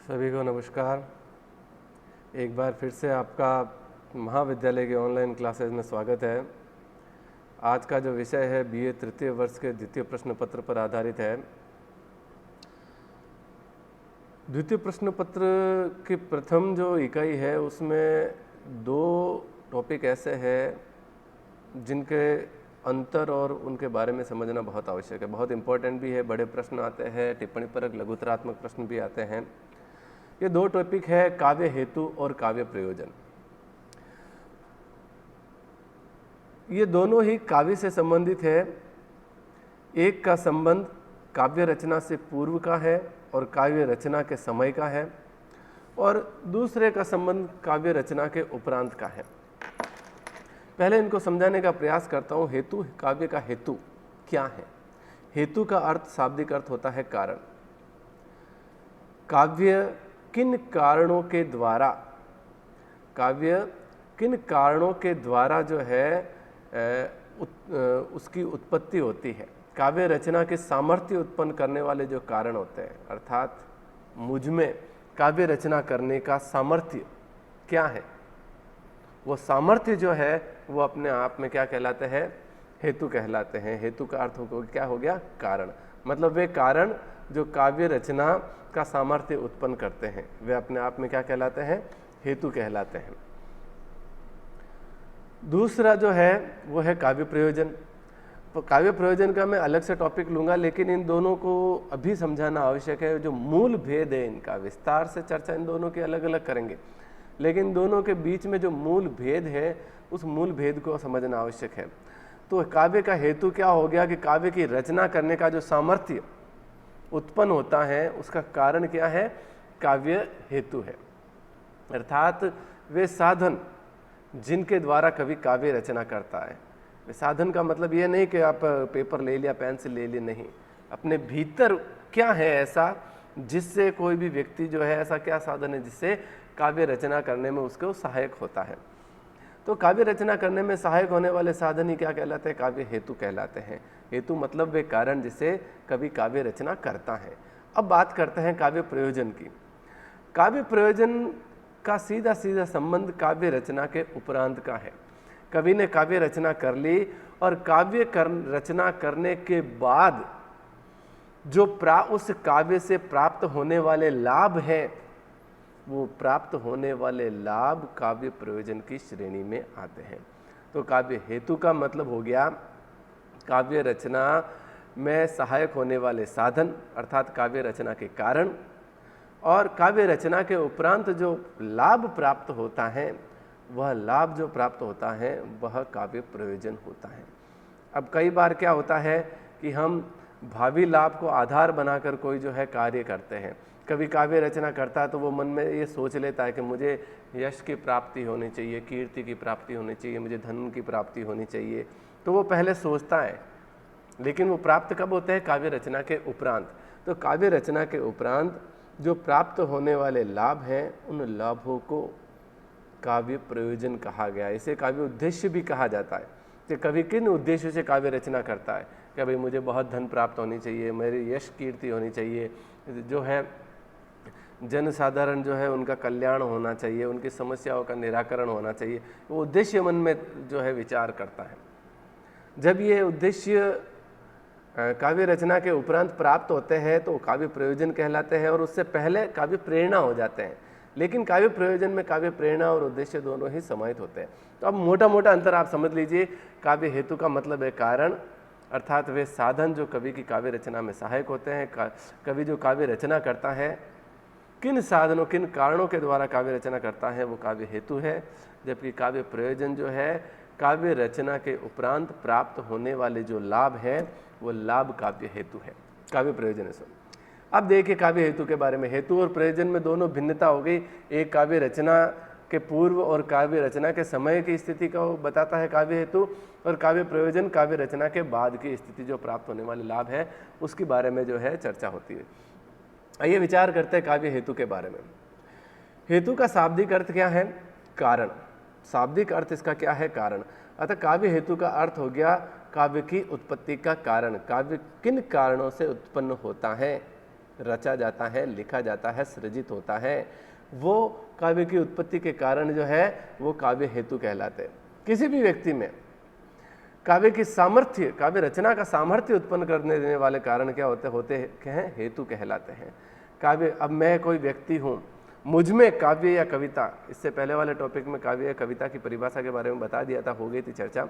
सभी को नमस्कार। एक बार फिर से आपका महाविद्यालय के ऑनलाइन क्लासेस में स्वागत है। आज का जो विषय है बीए तृतीय वर्ष के द्वितीय प्रश्न पत्र पर आधारित है। द्वितीय प्रश्न पत्र की प्रथम जो इकाई है उसमें दो टॉपिक ऐसे हैं जिनके अंतर और उनके बारे में समझना बहुत आवश्यक है, बहुत इंपॉर्टेंट भी है। बड़े प्रश्न आते हैं, टिप्पणी परक लघुतरात्मक प्रश्न भी आते हैं। ये दो टॉपिक है काव्य हेतु और काव्य प्रयोजन। ये दोनों ही काव्य से संबंधित है। एक का संबंध काव्य रचना से पूर्व का है और काव्य रचना के समय का है, और दूसरे का संबंध काव्य रचना के उपरांत का है। पहले इनको समझाने का प्रयास करता हूँ। हेतु, काव्य का हेतु क्या है? हेतु का अर्थ, शाब्दिक अर्थ होता है कारण। काव्य किन कारणों के द्वारा, काव्य किन कारणों के द्वारा जो है उसकी उत्पत्ति होती है। काव्य रचना के सामर्थ्य उत्पन्न करने वाले जो कारण होते हैं, अर्थात मुझ में काव्य रचना करने का सामर्थ्य क्या है, वो सामर्थ्य जो है वो अपने आप में क्या कहलाते हैं? हेतु कहलाते हैं। हेतु का अर्थ क्या हो गया? कारण। मतलब वे कारण जो काव्य रचना का सामर्थ्य उत्पन्न करते हैं, वे अपने आप में क्या कहलाते हैं? हेतु कहलाते हैं। दूसरा जो है वो है काव्य प्रयोजन। तो काव्य प्रयोजन का मैं अलग से टॉपिक लूंगा, लेकिन इन दोनों को अभी समझाना आवश्यक है। जो मूल भेद है इनका, विस्तार से चर्चा इन दोनों की अलग अलग करेंगे, लेकिन दोनों के बीच में जो मूल भेद है उस मूल भेद को समझना आवश्यक है। तो काव्य का हेतु क्या हो गया कि काव्य की रचना करने का जो सामर्थ्य उत्पन्न होता है उसका कारण क्या है? काव्य हेतु है। अर्थात वे साधन जिनके द्वारा कवि काव्य रचना करता है। वे साधन का मतलब ये नहीं कि आप पेपर ले लिया, पेंसिल ले ली, नहीं। अपने भीतर क्या है ऐसा जिससे कोई भी व्यक्ति जो है, ऐसा क्या साधन है जिससे काव्य रचना करने में उसको सहायक होता है। तो काव्य रचना करने में सहायक होने वाले साधन ही क्या कहलाते हैं? काव्य हेतु कहलाते हैं। हेतु मतलब वे कारण जिसे कवि काव्य रचना करता है। अब बात करते हैं काव्य प्रयोजन की। काव्य प्रयोजन का सीधा सीधा संबंध काव्य रचना के उपरांत का है। कवि ने काव्य रचना कर ली और काव्य रचना करने के बाद जो उस काव्य से प्राप्त होने वाले लाभ हैं, वो प्राप्त होने वाले लाभ काव्य प्रयोजन की श्रेणी में आते हैं। तो काव्य हेतु का मतलब हो गया काव्य रचना में सहायक होने वाले साधन, अर्थात काव्य रचना के कारण, और काव्य रचना के उपरांत जो लाभ प्राप्त होता है, वह लाभ जो प्राप्त होता है वह काव्य प्रयोजन होता है। अब कई बार क्या होता है कि हम भावी लाभ को आधार बनाकर कोई जो है कार्य करते हैं। कभी काव्य रचना करता है तो वो मन में ये सोच लेता है कि मुझे यश की प्राप्ति होनी चाहिए, कीर्ति की प्राप्ति होनी चाहिए, मुझे धन की प्राप्ति होनी चाहिए। तो वो पहले सोचता है, लेकिन वो प्राप्त कब होते हैं? काव्य रचना के उपरांत। तो काव्य रचना के उपरांत जो प्राप्त होने वाले लाभ हैं, उन लाभों को काव्य प्रयोजन कहा गया। इसे काव्य उद्देश्य भी कहा जाता है कि कवि किन उद्देश्य से काव्य रचना करता है। कि भाई मुझे बहुत धन प्राप्त होनी चाहिए, मेरी यश कीर्ति होनी चाहिए, जो है जनसाधारण जो है उनका कल्याण होना चाहिए, उनकी समस्याओं का निराकरण होना चाहिए। वो उद्देश्य मन में जो है विचार करता है। जब ये उद्देश्य काव्य रचना के उपरांत प्राप्त होते हैं तो काव्य प्रयोजन कहलाते हैं, और उससे पहले काव्य प्रेरणा हो जाते हैं। लेकिन काव्य प्रयोजन में काव्य प्रेरणा और उद्देश्य दोनों ही समाहित होते हैं। तो अब मोटा मोटा अंतर आप समझ लीजिए। काव्य हेतु का मतलब है कारण, अर्थात वे साधन जो कवि की काव्य रचना में सहायक होते हैं। कवि जो काव्य रचना करता है, किन साधनों, किन कारणों के द्वारा काव्य रचना करता है, वो काव्य हेतु है। जबकि काव्य प्रयोजन जो है, काव्य रचना के उपरांत प्राप्त होने वाले जो लाभ है, वो लाभ काव्य हेतु है, काव्य प्रयोजन है सब। अब देखिए काव्य हेतु के बारे में। हेतु और प्रयोजन में दोनों भिन्नता हो गई। एक काव्य रचना के पूर्व और काव्य रचना के समय की स्थिति को बताता है काव्य हेतु, और काव्य प्रयोजन काव्य रचना के बाद की स्थिति, जो प्राप्त होने वाले लाभ है, उसके बारे में जो है चर्चा होती है। आइए विचार करते हैं काव्य हेतु के बारे में। हेतु का शाब्दिक अर्थ क्या है? कारण। शाब्दिक अर्थ इसका क्या है? कारण। अतः काव्य हेतु का अर्थ हो गया काव्य की उत्पत्ति का कारण। काव्य किन कारणों से उत्पन्न होता है, रचा जाता है, लिखा जाता है, सृजित होता है, वो काव्य की उत्पत्ति के कारण जो है वो काव्य हेतु कहलाते हैं। किसी भी व्यक्ति में काव्य की सामर्थ्य, काव्य रचना का सामर्थ्य उत्पन्न करने देने वाले कारण क्या होते हैं? हेतु कहलाते हैं। काव्य, अब मैं कोई व्यक्ति हूँ, मुझ में काव्य या कविता, इससे पहले वाले टॉपिक में काव्य या कविता की परिभाषा के बारे में बता दिया था, हो गई थी चर्चा।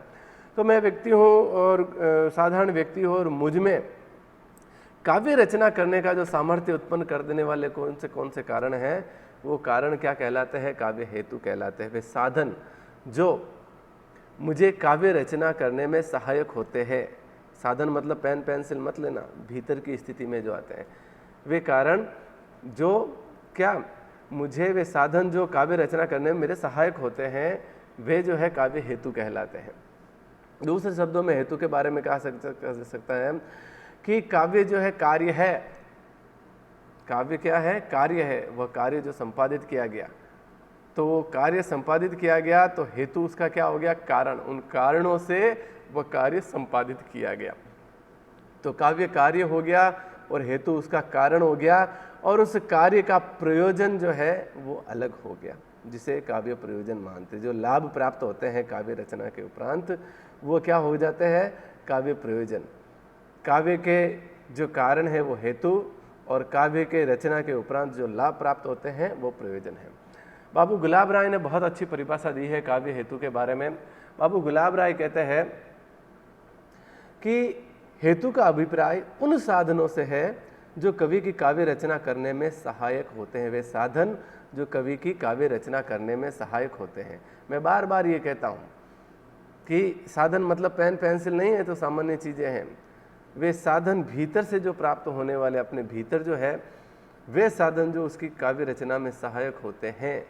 तो मैं व्यक्ति हूँ और साधारण व्यक्ति हूँ और मुझ में काव्य रचना करने का जो सामर्थ्य उत्पन्न कर देने वाले कौन से कारण हैं, वो कारण क्या कहलाते हैं? काव्य हेतु कहलाते हैं। वे साधन जो मुझे काव्य रचना करने में सहायक होते हैं, साधन मतलब पेन पेंसिल मत लेना, भीतर की स्थिति में जो आते हैं वे कारण जो क्या मुझे, वे साधन जो काव्य रचना करने में मेरे सहायक होते हैं, वे जो है काव्य हेतु कहलाते हैं। दूसरे शब्दों में हेतु के बारे में कह सकता है कि काव्य जो है कार्य है। काव्य क्या है? कार्य है। वह कार्य जो संपादित किया गया, तो वो कार्य संपादित किया गया तो हेतु उसका क्या हो गया? कारण। उन कारणों से वह कार्य संपादित किया गया, तो काव्य कार्य हो गया और हेतु उसका कारण हो गया, और उस कार्य का प्रयोजन जो है वो अलग हो गया, जिसे काव्य प्रयोजन मानते। जो लाभ प्राप्त होते हैं काव्य रचना के उपरांत, वो क्या हो जाते हैं? काव्य प्रयोजन। काव्य के जो कारण है वो हेतु, और काव्य के रचना के उपरांत जो लाभ प्राप्त होते हैं वो प्रयोजन है। बाबू गुलाब राय ने बहुत अच्छी परिभाषा दी है काव्य हेतु के बारे में। बाबू गुलाब राय कहते हैं कि हेतु का अभिप्राय उन साधनों से है जो कवि की काव्य रचना करने में सहायक होते हैं। वे साधन जो कवि की काव्य रचना करने में सहायक होते हैं। मैं बार बार ये कहता हूँ कि साधन मतलब पेन पेंसिल नहीं है, तो सामान्य चीज़ें हैं। वे साधन भीतर से जो प्राप्त होने वाले, अपने भीतर जो है, वे साधन जो उसकी काव्य रचना में सहायक होते हैं,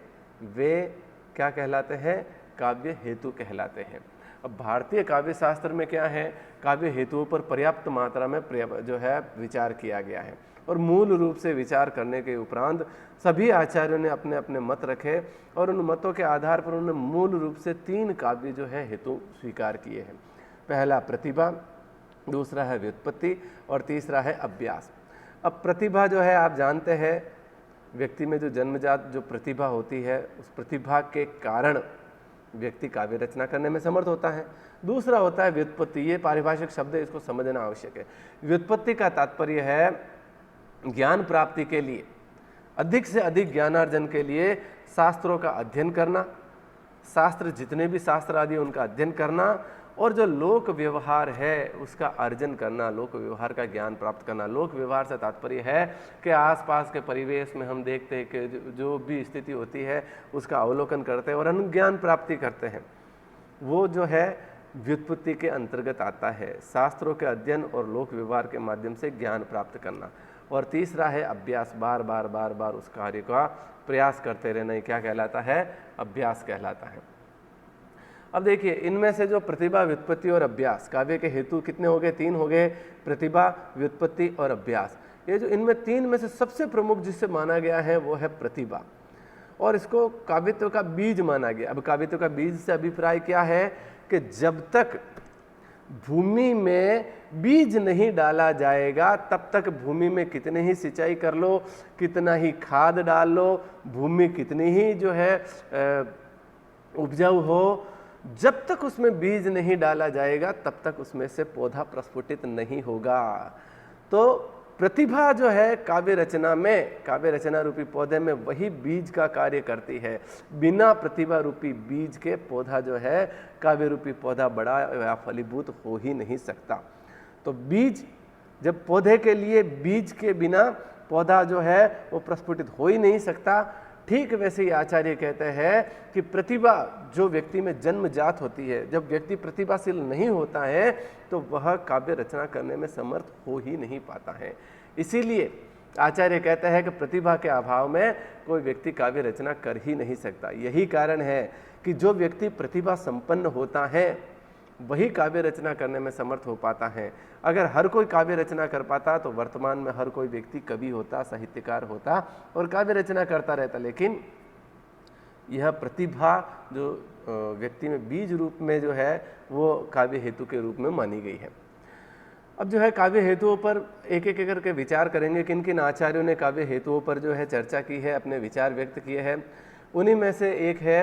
वे क्या कहलाते हैं? काव्य हेतु कहलाते हैं। अब भारतीय काव्य शास्त्र में क्या है? काव्य हेतुओं पर पर्याप्त मात्रा में जो है विचार किया गया है, और मूल रूप से विचार करने के उपरांत सभी आचार्यों ने अपने अपने मत रखे, और उन मतों के आधार पर उन्होंने मूल रूप से 3 काव्य जो है हेतु स्वीकार किए हैं। पहला प्रतिभा, दूसरा है व्युत्पत्ति, और तीसरा है अभ्यास। अब प्रतिभा जो है, आप जानते हैं, व्यक्ति में जो जन्मजात जो प्रतिभा होती है, उस प्रतिभा के कारण व्यक्ति काव्य रचना करने में समर्थ होता है। दूसरा होता है व्युत्पत्ति। ये पारिभाषिक शब्द है, इसको समझना आवश्यक है। व्युत्पत्ति का तात्पर्य है ज्ञान प्राप्ति के लिए, अधिक से अधिक ज्ञानार्जन के लिए शास्त्रों का अध्ययन करना, शास्त्र जितने भी शास्त्र आदि उनका अध्ययन करना, और जो लोक व्यवहार है उसका अर्जन करना, लोक व्यवहार का ज्ञान प्राप्त करना। लोक व्यवहार से तात्पर्य है कि आसपास के परिवेश में हम देखते हैं कि जो भी स्थिति होती है उसका अवलोकन करते हैं और अनुज्ञान प्राप्ति करते हैं, वो जो है व्युत्पत्ति के अंतर्गत आता है। शास्त्रों के अध्ययन और लोक व्यवहार के माध्यम से ज्ञान प्राप्त करना। और तीसरा है अभ्यास, बार बार बार बार उस कार्य का प्रयास करते रहना, ये क्या कहलाता है? अभ्यास कहलाता है। अब देखिए, इनमें से जो प्रतिभा, व्युत्पत्ति और अभ्यास, काव्य के हेतु कितने हो गए? 3 हो गए, प्रतिभा, व्युत्पत्ति और अभ्यास। ये जो इनमें 3 में से सबसे प्रमुख जिससे माना गया है वो है प्रतिभा, और इसको काव्यत्व का बीज माना गया। अब काव्यत्व का बीज से अभिप्राय क्या है कि जब तक भूमि में बीज नहीं डाला जाएगा तब तक भूमि में कितने ही सिंचाई कर लो, कितना ही खाद डाल लो, भूमि कितनी ही जो है उपजाऊ हो, जब तक उसमें बीज नहीं डाला जाएगा तब तक उसमें से पौधा प्रस्फुटित नहीं होगा। तो प्रतिभा जो है काव्य रचना में, काव्य रचना रूपी पौधे में वही बीज का कार्य करती है। बिना प्रतिभा रूपी बीज के पौधा जो है, काव्य रूपी पौधा बड़ा या फलीभूत हो ही नहीं सकता। तो बीज, जब पौधे के लिए बीज के बिना पौधा जो है वो प्रस्फुटित हो ही नहीं सकता, ठीक वैसे ही आचार्य कहते हैं कि प्रतिभा जो व्यक्ति में जन्मजात होती है, जब व्यक्ति प्रतिभाशील नहीं होता है तो वह काव्य रचना करने में समर्थ हो ही नहीं पाता है। इसीलिए आचार्य कहते हैं कि प्रतिभा के अभाव में कोई व्यक्ति काव्य रचना कर ही नहीं सकता। यही कारण है कि जो व्यक्ति प्रतिभा संपन्न होता है वही काव्य रचना करने में समर्थ हो पाता है। अगर हर कोई काव्य रचना कर पाता तो वर्तमान में हर कोई व्यक्ति कवि होता, साहित्यकार होता और काव्य रचना करता रहता। लेकिन यह प्रतिभा जो व्यक्ति में बीज रूप में जो है वो काव्य हेतु के रूप में मानी गई है। अब जो है काव्य हेतुओं पर एक एक करके विचार करेंगे, किन किन आचार्यों ने काव्य हेतुओं पर जो है चर्चा की है, अपने विचार व्यक्त किए हैं। उन्हीं में से एक है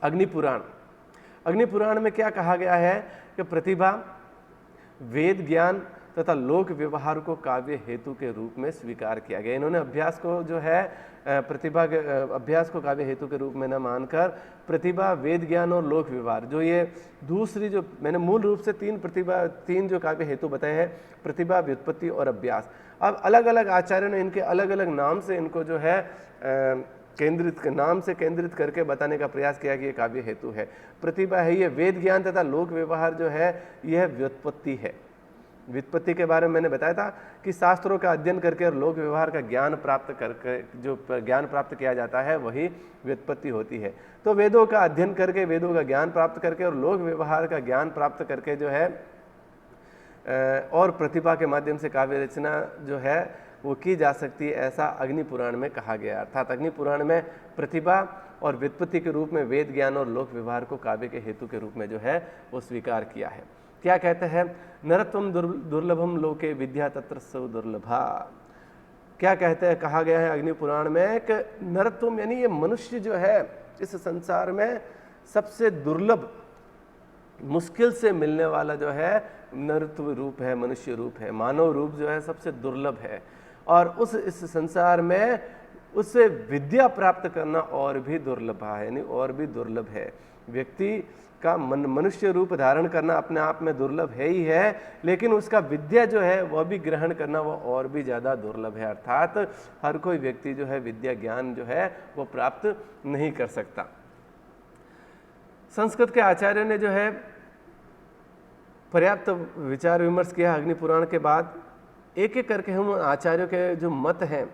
अग्निपुराण। अग्निपुराण में क्या कहा गया है कि प्रतिभा, वेद ज्ञान तथा लोक व्यवहार को काव्य हेतु के रूप में स्वीकार किया गया। इन्होंने अभ्यास को जो है प्रतिभा के अभ्यास को काव्य हेतु के रूप में न मानकर प्रतिभा, वेद ज्ञान और लोक व्यवहार, जो ये दूसरी जो मैंने मूल रूप से तीन जो काव्य हेतु बताए हैं, प्रतिभा, व्युत्पत्ति और अभ्यास। अब अलग अलग आचार्यों ने इनके अलग अलग नाम से इनको जो है केंद्रित करके बताने का प्रयास किया कि ये काव्य हेतु है। प्रतिभा है ये वेद ज्ञान तथा लोक व्यवहार जो है यह व्युत्पत्ति है। व्युत्पत्ति के बारे में मैंने बताया था कि शास्त्रों का अध्ययन करके और लोक व्यवहार का ज्ञान प्राप्त करके जो ज्ञान प्राप्त किया जाता है वही व्युत्पत्ति होती है। तो वेदों का अध्ययन करके, वेदों का ज्ञान प्राप्त करके और लोक व्यवहार का ज्ञान प्राप्त करके जो है और प्रतिभा के माध्यम से काव्य रचना जो है वो की जा सकती है, ऐसा अग्निपुराण में कहा गया। अर्थात अग्निपुराण में प्रतिभा और व्युत्पत्ति के रूप में वेद ज्ञान और लोक व्यवहार को काव्य के हेतु के रूप में जो है वो स्वीकार किया है। क्या कहते हैं? नरत्वम दुर्लभम लोके विद्या तत्र सौ दुर्लभा। क्या कहते हैं? कहा गया है अग्निपुराण में कि नरत्वम यानी ये मनुष्य जो है इस संसार में सबसे दुर्लभ, मुश्किल से मिलने वाला जो है नरत्व रूप है, मनुष्य रूप है, मानव रूप जो है सबसे दुर्लभ है। और इस संसार में उससे विद्या प्राप्त करना और भी दुर्लभ है, यानी और भी दुर्लभ है। व्यक्ति का मनुष्य रूप धारण करना अपने आप में दुर्लभ है ही है, लेकिन उसका विद्या जो है वह भी ग्रहण करना वह और भी ज़्यादा दुर्लभ है। अर्थात हर कोई व्यक्ति जो है विद्या ज्ञान जो है वो प्राप्त नहीं कर सकता। संस्कृत के आचार्य ने जो है पर्याप्त विचार विमर्श किया अग्निपुराण के बाद। एक एक करके हम आचार्यों के जो मत हैं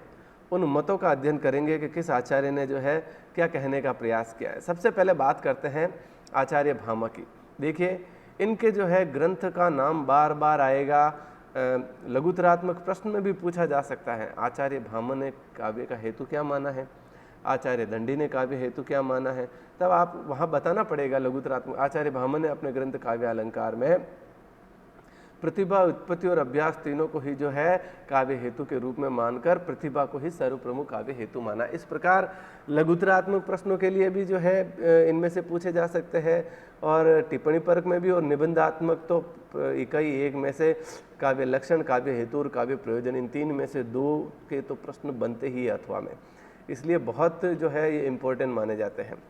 उन मतों का अध्ययन करेंगे कि किस आचार्य ने जो है क्या कहने का प्रयास किया है। सबसे पहले बात करते हैं आचार्य भामा की। देखिए इनके जो है ग्रंथ का नाम बार बार आएगा, लघुतरात्मक प्रश्न में भी पूछा जा सकता है। आचार्य भामा ने काव्य का हेतु क्या माना है, आचार्य दंडी ने काव्य हेतु क्या माना है, तब आप वहाँ बताना पड़ेगा लघुतरात्मक। आचार्य भामा ने अपने ग्रंथ काव्य अलंकार में प्रतिभा, उत्पत्ति और अभ्यास तीनों को ही जो है काव्य हेतु के रूप में मानकर प्रतिभा को ही सर्वप्रमुख काव्य हेतु माना। इस प्रकार लघुतरात्मक प्रश्नों के लिए भी जो है इनमें से पूछे जा सकते हैं, और टिप्पणी परक में भी, और निबंधात्मक तो इकाई एक में से काव्य लक्षण, काव्य हेतु और काव्य प्रयोजन, इन तीन में से दो के तो प्रश्न बनते ही अथवा में, इसलिए बहुत जो है ये इम्पोर्टेंट माने जाते हैं।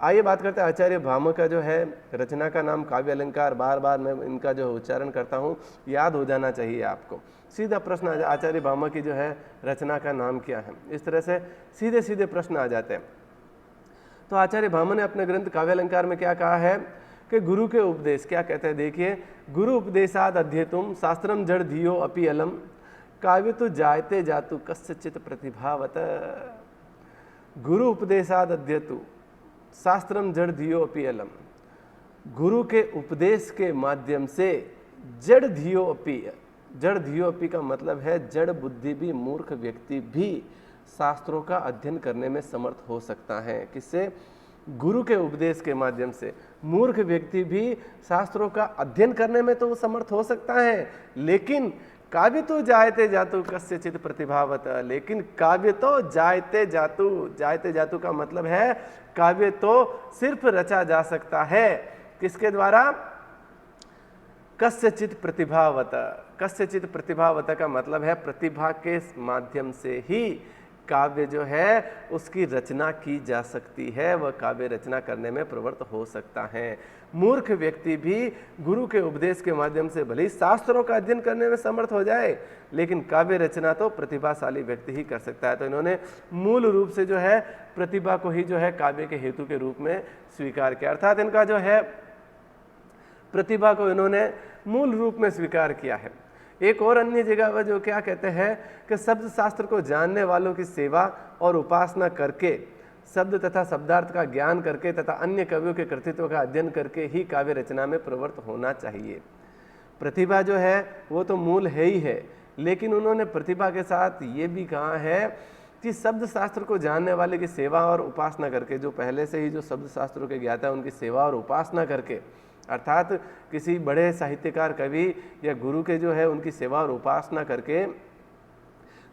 आइए बात करते हैं आचार्य भामा का जो है रचना का नाम काव्य अलंकार। बार बार मैं इनका जो उच्चारण करता हूँ याद हो जाना चाहिए आपको। सीधा प्रश्न आचार्य भामा की जो है रचना का नाम क्या है, इस तरह से सीधे सीधे प्रश्न आ जाते हैं। तो आचार्य भामा ने अपने ग्रंथ काव्य अलंकार में क्या कहा है कि गुरु के उपदेश, क्या कहते हैं देखिए, गुरु उपदेशाद अध्येतुम शास्त्रम जड़ धियो अपि अलम काव्य तो जायते जातु कस्यचित प्रतिभावत। गुरु उपदेशाद अध्येतु शास्त्रम जड़ धियो अपि अलम, गुरु के उपदेश के माध्यम से जड़ धियो अपि, जड़ धियो अपि का मतलब है जड़ बुद्धि भी, मूर्ख व्यक्ति भी शास्त्रों का अध्ययन करने में समर्थ हो सकता है। किससे? गुरु के उपदेश के माध्यम से मूर्ख व्यक्ति भी शास्त्रों का अध्ययन करने में तो समर्थ हो सकता है, लेकिन काव्य तो जायते जातु कस्यचित प्रतिभावत, लेकिन काव्य तो जायते जातु, जायते जातु का मतलब है काव्य तो सिर्फ रचा जा सकता है किसके द्वारा? कस्यचित प्रतिभावत। कस्यचित प्रतिभावत का मतलब है प्रतिभा के माध्यम से ही काव्य जो है उसकी रचना की जा सकती है, वह काव्य रचना करने में प्रवृत्त हो सकता है। मूर्ख व्यक्ति भी गुरु के उपदेश के माध्यम से भले ही शास्त्रों का अध्ययन करने में समर्थ हो जाए, लेकिन काव्य रचना तो प्रतिभाशाली व्यक्ति ही कर सकता है। तो इन्होंने मूल रूप से जो है प्रतिभा को ही जो है काव्य के हेतु के रूप में स्वीकार किया, अर्थात इनका जो है प्रतिभा को इन्होंने मूल रूप में स्वीकार किया है। एक और अन्य जगह वह जो क्या कहते हैं कि शब्द शास्त्र को जानने वालों की सेवा और उपासना करके, शब्द तथा शब्दार्थ का ज्ञान करके तथा अन्य कवियों के कृतित्व का अध्ययन करके ही काव्य रचना में प्रवृत्त होना चाहिए। प्रतिभा जो है वो तो मूल है ही है, लेकिन उन्होंने प्रतिभा के साथ ये भी कहा है कि शब्द शास्त्र को जानने वाले की सेवा और उपासना करके, जो पहले से ही जो शब्द शास्त्रों के ज्ञाता है उनकी सेवा और उपासना करके अर्थात किसी बड़े साहित्यकार, कवि या गुरु के जो है उनकी सेवा और उपासना करके,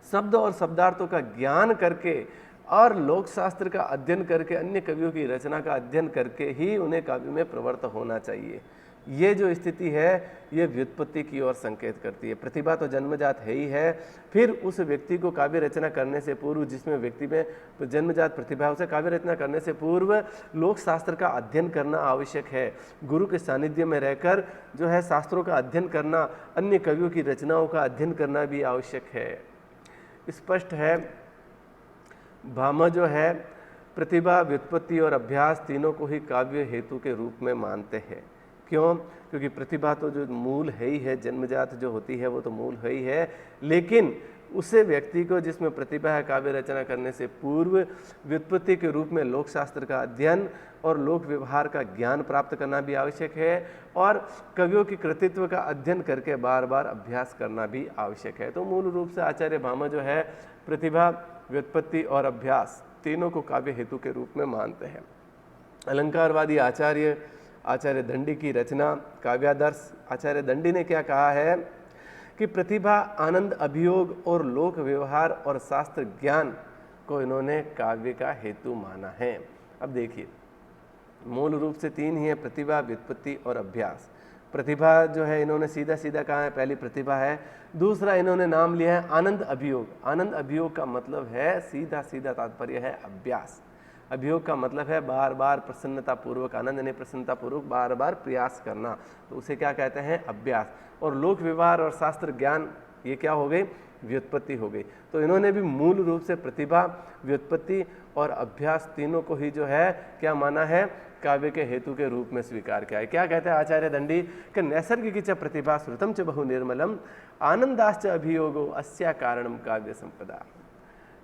शब्द और शब्दार्थों का ज्ञान करके और लोक शास्त्र का अध्ययन करके, अन्य कवियों की रचना का अध्ययन करके ही उन्हें काव्य में प्रवृत्त होना चाहिए। ये जो स्थिति है ये व्युत्पत्ति की ओर संकेत करती है। प्रतिभा तो जन्मजात है ही है, फिर उस व्यक्ति को काव्य रचना करने से पूर्व, जिसमें व्यक्ति में जन्मजात प्रतिभा है, उसे काव्य रचना करने से पूर्व लोक शास्त्र का अध्ययन करना आवश्यक है। गुरु के सानिध्य में रहकर जो है शास्त्रों का अध्ययन करना, अन्य कवियों की रचनाओं का अध्ययन करना भी आवश्यक है। स्पष्ट है, भामा जो है प्रतिभा, व्युत्पत्ति और अभ्यास तीनों को ही काव्य हेतु के रूप में मानते हैं। क्यों? क्योंकि प्रतिभा तो जो मूल है ही है, जन्मजात जो होती है वो तो मूल है ही है, लेकिन उसे व्यक्ति को जिसमें प्रतिभा है काव्य रचना करने से पूर्व व्युत्पत्ति के रूप में लोक शास्त्र का अध्ययन और लोक व्यवहार का ज्ञान प्राप्त करना भी आवश्यक है, और कवियों की कृतित्व का अध्ययन करके बार बार अभ्यास करना भी आवश्यक है। तो मूल रूप से आचार्य भामा जो है प्रतिभा, व्युत्पत्ति और अभ्यास तीनों को काव्य हेतु के रूप में मानते हैं। अलंकारवादी आचार्य दंडी की रचना काव्यादर्श, आचार्य दंडी ने क्या कहा है कि प्रतिभा, आनंद, अभियोग और लोक व्यवहार और शास्त्र ज्ञान को इन्होंने काव्य का हेतु माना है। अब देखिए, मूल रूप से तीन ही है, प्रतिभा, व्युत्पत्ति और अभ्यास। प्रतिभा जो है इन्होंने सीधा सीधा कहा है, पहली प्रतिभा है। दूसरा इन्होंने नाम लिया है आनंद अभियोग। आनंद अभियोग का मतलब है, सीधा सीधा तात्पर्य है अभ्यास। अभियोग का मतलब है बार बार प्रसन्नता पूर्वक, आनंद ने प्रसन्नता पूर्वक बार बार प्रयास करना, तो उसे क्या कहते हैं? अभ्यास। और लोक व्यवहार और शास्त्र ज्ञान, ये क्या हो गई? व्युत्पत्ति हो गई। तो इन्होंने भी मूल रूप से प्रतिभा, व्युत्पत्ति और अभ्यास तीनों को ही जो है क्या माना है? काव्य के हेतु के रूप में स्वीकार किया है। क्या कहते हैं आचार्य दंडी कि नैसर्गिकी च प्रतिभा श्रुतम च बहु निर्मलम आनंदाश्च अभियोगो अस्या कारणम काव्य संपदा।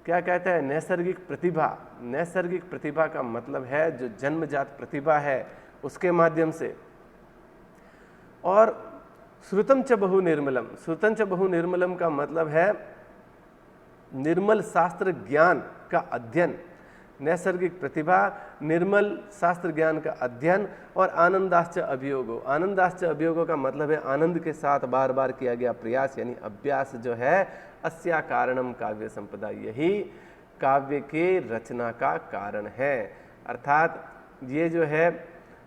क्या कहते हैं? नैसर्गिक प्रतिभा। नैसर्गिक प्रतिभा का मतलब है जो जन्मजात प्रतिभा है उसके माध्यम से, और श्रुतम च बहु निर्मलम। श्रुतम च बहु निर्मलम का मतलब है निर्मल शास्त्र ज्ञान का अध्ययन। नैसर्गिक प्रतिभा, निर्मल शास्त्र ज्ञान का अध्ययन और आनंदाश्च अभियोगो। आनंदाश्च अभियोगो का मतलब है आनंद के साथ बार बार किया गया प्रयास, यानी अभ्यास जो है अस्या कारणम काव्य संपदा, यही काव्य के रचना का कारण है। अर्थात ये जो है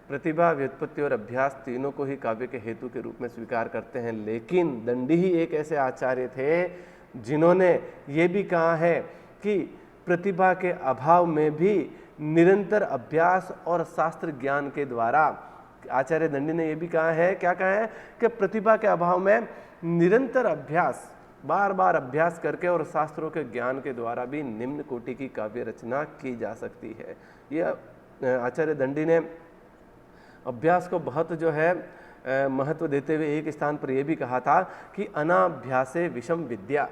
प्रतिभा, व्युत्पत्ति और अभ्यास तीनों को ही काव्य के हेतु के रूप में स्वीकार करते हैं। लेकिन दंडी ही एक ऐसे आचार्य थे जिन्होंने ये भी कहा है कि प्रतिभा के अभाव में भी निरंतर अभ्यास और शास्त्र ज्ञान के द्वारा, आचार्य दंडी ने यह भी कहा है, क्या कहा है कि प्रतिभा के अभाव में निरंतर अभ्यास, बार बार अभ्यास करके और शास्त्रों के ज्ञान के द्वारा भी निम्न कोटि की काव्य रचना की जा सकती है। ये आचार्य दंडी ने अभ्यास को बहुत जो है महत्व देते हुए एक स्थान पर यह भी कहा था कि अनाभ्यासे विषम विद्या।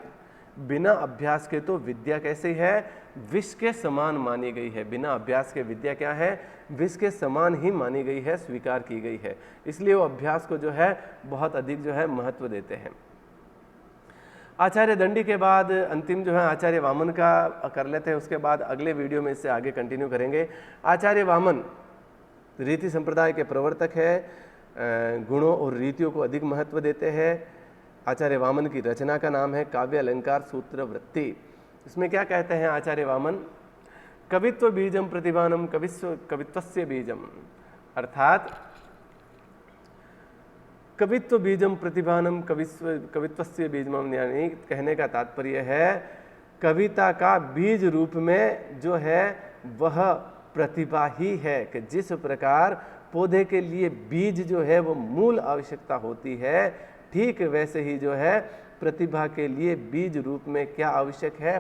बिना अभ्यास के तो विद्या कैसी है? विष के समान मानी गई है। बिना अभ्यास के विद्या क्या है? विष के समान ही मानी गई है, स्वीकार की गई है। इसलिए वो अभ्यास को जो है बहुत अधिक जो है महत्व देते हैं। आचार्य दंडी के बाद अंतिम जो है आचार्य वामन का कर लेते हैं, उसके बाद अगले वीडियो में इससे आगे कंटिन्यू करेंगे। आचार्य वामन रीति संप्रदाय के प्रवर्तक है, गुणों और रीतियों को अधिक महत्व देते हैं। आचार्य वामन की रचना का नाम है काव्य अलंकार सूत्र वृत्ति। इसमें क्या कहते हैं आचार्य वामन? कवित्व बीजम प्रतिभानम कवित्वस्य बीजम। अर्थात कवित्व बीजम प्रतिभानम कवित्वस्य बीजम, यानी कहने का तात्पर्य है कविता का बीज रूप में जो है वह प्रतिभा ही है, कि जिस प्रकार पौधे के लिए बीज जो है वो मूल आवश्यकता होती है, ठीक वैसे ही जो है प्रतिभा के लिए बीज रूप में क्या आवश्यक है?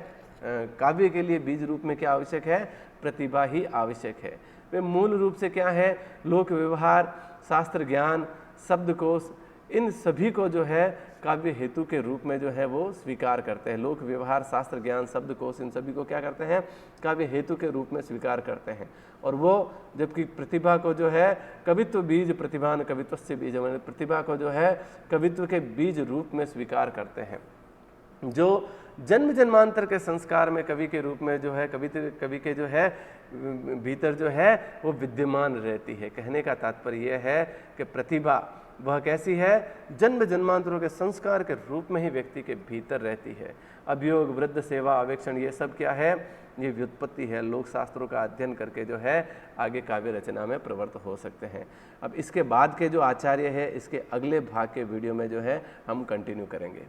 काव्य के लिए बीज रूप में क्या आवश्यक है? प्रतिभा ही आवश्यक है। वे मूल रूप से क्या है? लोक व्यवहार, शास्त्र ज्ञान, शब्दकोश, इन सभी को जो है काव्य हेतु के रूप में जो है वो स्वीकार करते हैं। लोक व्यवहार, शास्त्र ज्ञान, शब्दकोश, इन सभी को क्या करते हैं? काव्य हेतु के रूप में स्वीकार करते हैं। और वो जबकि प्रतिभा को जो है कवित्व बीज प्रतिभान कवित्वस्य बीज, प्रतिभा को जो है कवित्व के बीज रूप में स्वीकार करते हैं। जो जन्म जन्मांतर के संस्कार में कवि के रूप में जो है कवि के जो है भीतर जो है वो विद्यमान रहती है। कहने का तात्पर्य यह है कि प्रतिभा वह कैसी है, जन्म जन्मांतरों के संस्कार के रूप में ही व्यक्ति के भीतर रहती है। अभियोग, वृद्ध सेवा, आवेक्षण, ये सब क्या है, ये व्युत्पत्ति है। लोक शास्त्रों का अध्ययन करके जो है आगे काव्य रचना में प्रवृत्त हो सकते हैं। अब इसके बाद के जो आचार्य है, इसके अगले भाग के वीडियो में जो है हम कंटिन्यू करेंगे।